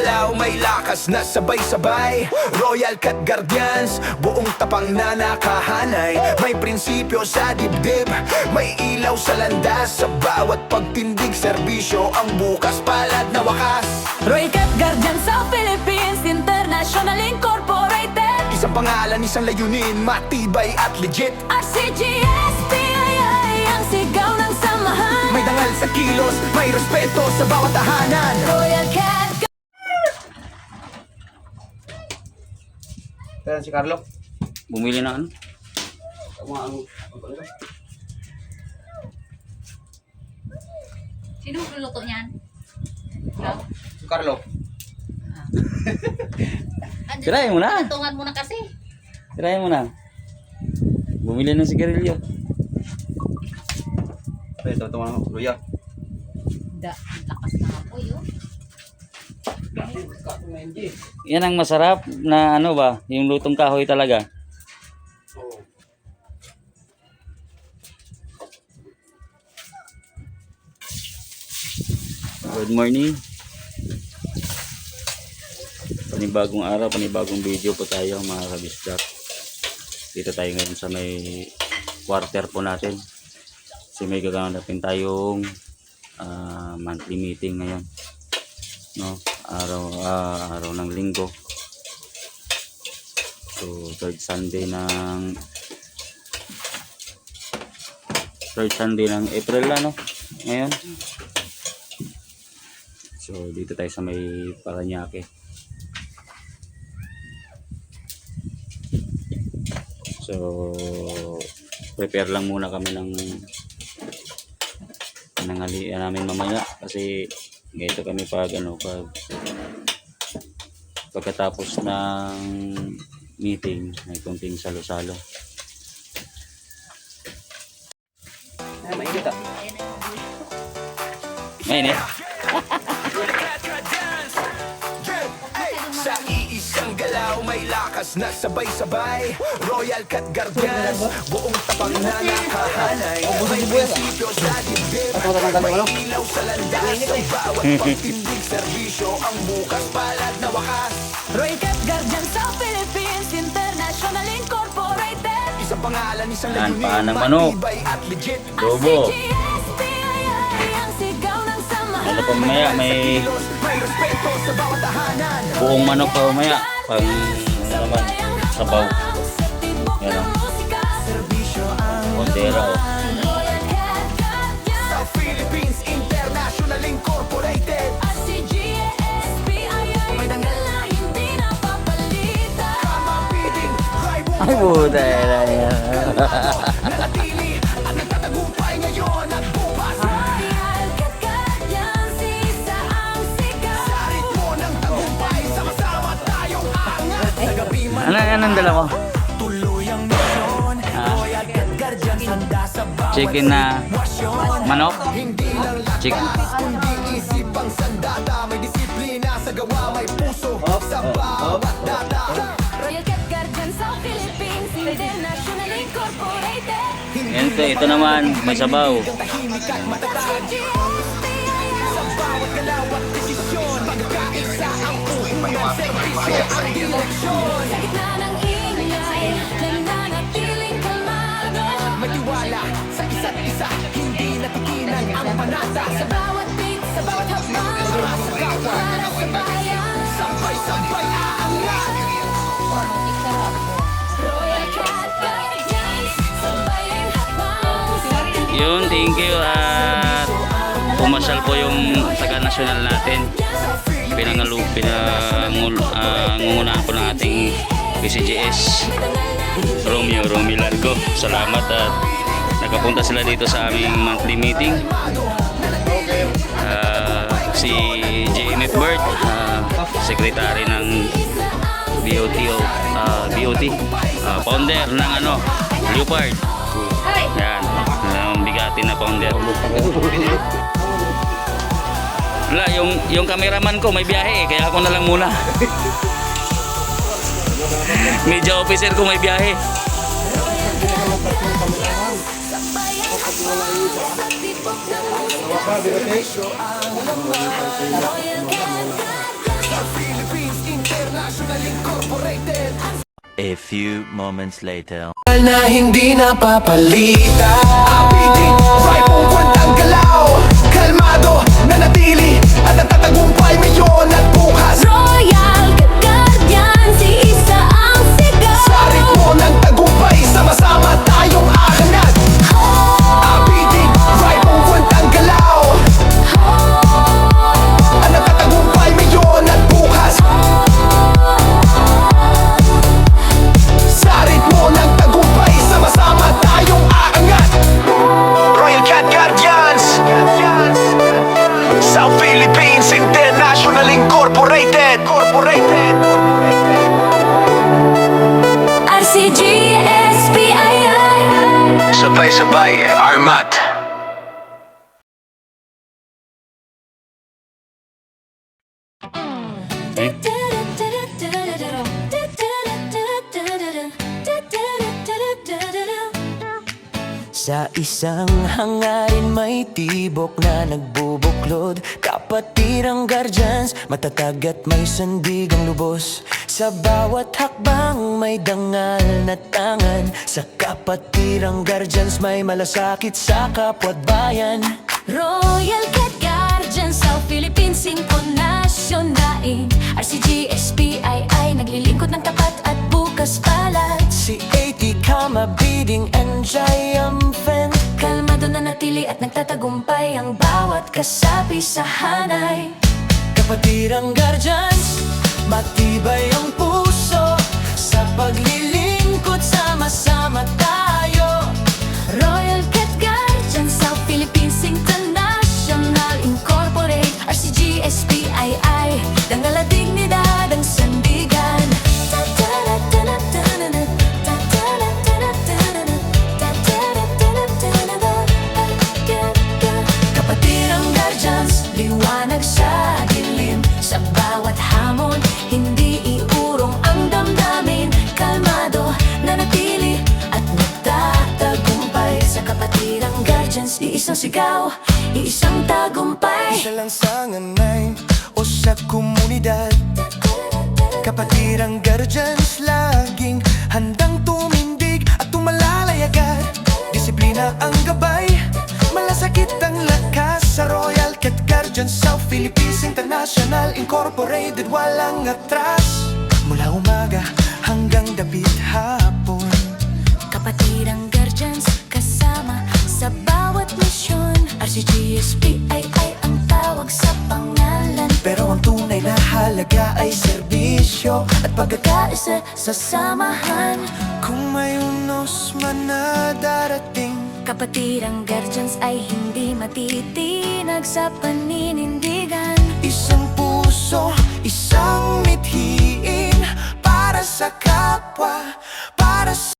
galaw, may lakas na sabay-sabay. Royal Cat Guardians, buong tapang na nakahanay. May prinsipyo sa dibdib, may ilaw sa landas. Sa bawat pagtindig serbisyo, ang bukas palad na wakas. Royal Cat Guardians sa Philippines, International Incorporated. Isang pangalan, isang layunin, matibay at legit. RCGSPII, ang sigaw ng samahan. May dangal sa kilos, may respeto sa bawat tahanan. Royal Cat Kaya si Carlo. Bumili na ano? Sino magluluto niyan? Ikaw? Si Carlo. Tirahin mo na. Tungan mo na kasi. Tirahin mo na. Bumili ng sigarilyo. Ito mga luya. Lakas na ako yun. Yan ang masarap na ano ba, yung lutong kahoy talaga. Good morning. Panibagong araw, panibagong video po tayo mga kabisdak. Dito tayo ngayon sa may quarter po natin. Kasi may gaganapin tayong monthly meeting ngayon. No? Araw ng linggo. So third Sunday ng April ano ngayon. So dito tayo sa may Paranaque. So prepare lang muna kami ng nanghalian namin mamaya kasi ganito kami pagkatapos ng meeting may kunting salo-salo. Ay, mainit ah. Mainit. Sa iisang galaw, may lakas na sabay-sabay. Royal Cat Guardians, buong tapang na nakahanay. May prinsipyo sa dibdib, may ilaw sa landas. Sa bawat pagtindig serbisyo, ang bukas palad na wakas. Royal Cat Guardians sa Philippines, International Incorporated. Isang pangalan, isang Yan, layunin, paan ng manok. matibay at legit. Dobo. RCGSPII, ang sigaw ng samahan. Ano pa mamaya may May respeto sa bawat tahanan. buong manok pa mamaya pag ano naman sabaw. Yan o. Serbisyo ang Kondera o. Royal Cat Guardians. sa Philippines International Incorporated. RCGSPII, may dangal na hindi napapalitan. Kamapiting, Ay puta yan. nanatili at nagtatagumpay ngayon at bukas. Royal Cat Guardians, isa ang sigaw. Sa ritmo ng tagumpay, sama-sama tayong angat. Sa gabi man Anong dala mo? tuluyang misyon. Royal Cat Guardians, handa sa bawat Chicken na sitwasyon. manok? Hindi lang Chick. lakas, kundi isipang sandata. May disiplina sa gawa, may puso sa bawat data. Royal Cat Guardians sa Philippines, International Incorporated. Ito naman may sabaw. Tahimik at matatag sa bawat galaw at desisyon. Pagkakaisa ang buhay at serbisyo ang direksyon. Sa gitna ng ingay, nananatiling kalmado. May tiwala sa isa't isa, hindi natikinan ang panata. Sa bawat beat, sa bawat hakbang, Para sa kapwa, para sa bayan. sabay-sabay aangat. Royal Cat Guardians, sabayan hakbang. Yun, thank you at pumasyal po yung taga-nasyonal natin. Pinangungunahan po ng ating PCGS Romeo Largo. Salamat at nakapunta sila dito sa aming monthly meeting. Si JMF Bird, secretary ng BOT, founder ng Leopard. Yan, ang bigatin na founder. Wala, yung cameraman ko may biyahe kaya ako na lang muna. Media officer ko may biyahe. Royal Cat Guardians. International Incorporated. A few moments later. Na hindi napapalitan. Apitin, right mong kwentang galaw. Kalmado, nanatili at natatagumpay ngayon at bukas. Royal Cat Guardians, iisa ang sigaw. Sarit mo ng tagumpay, sama-sama tayong aangat. Apitin, right mong kwentang galaw. At natatagumpay ngayon at bukas. Sarit mo ng tagumpay, sama-sama tayong aangat. Royal Cat Guardians, South Philippines International Incorporated. RCG, SPII. Sabay-sabay, Armat. Sa isang hangarin may tibok na nagbubuklod. Kapatirang guardians, matatag at may sandigang lubos. Sa bawat hakbang may dangal na tangan. Sa kapatirang guardians may malasakit sa kapwa't bayan. Royal Cat Guardians, South Philippines International. RCG, SPII, naglilingkod ng tapat at bukas palad. Si AT Kamabiding and triumphant. Kalmado na natili at nagtatagumpay ang bawat kasapi sa hanay. Kapatirang guardians, matibay ang puso. Sa paglilingkod, sama-sama tayo. Royal Cat Guardians, South Philippines International Incorporate. RCG, SPII, dangal at dignidad ang sandigan. Kapatirang guardians, liwanag sa dilim. Sa bawat hamon, hindi iurong ang damdamin. Kalmado, nanatili at nagtatagumpay. Sa kapatirang guardians, iisang sigaw, iisang tagumpay. Sa lansanganay o sa komunidad, kapatirang guardians laging handang tumindig at tumalalay agad. Disiplina ang gabay, malasakit ang lakas. Sa Royal Cat Guardians, South Philippines International Incorporated, walang atras. Mula umaga hanggang dapit hapon, Kapatirang guardians, kasama sa bawat misyon. RCG, SPII ang tawag sa pangalan. pero ang tunay na halaga ay serbisyo at Pagkakaisa sa samahan. kung may unos man na darating, Kapatirang guardians ay hindi matitinag sa paninindig.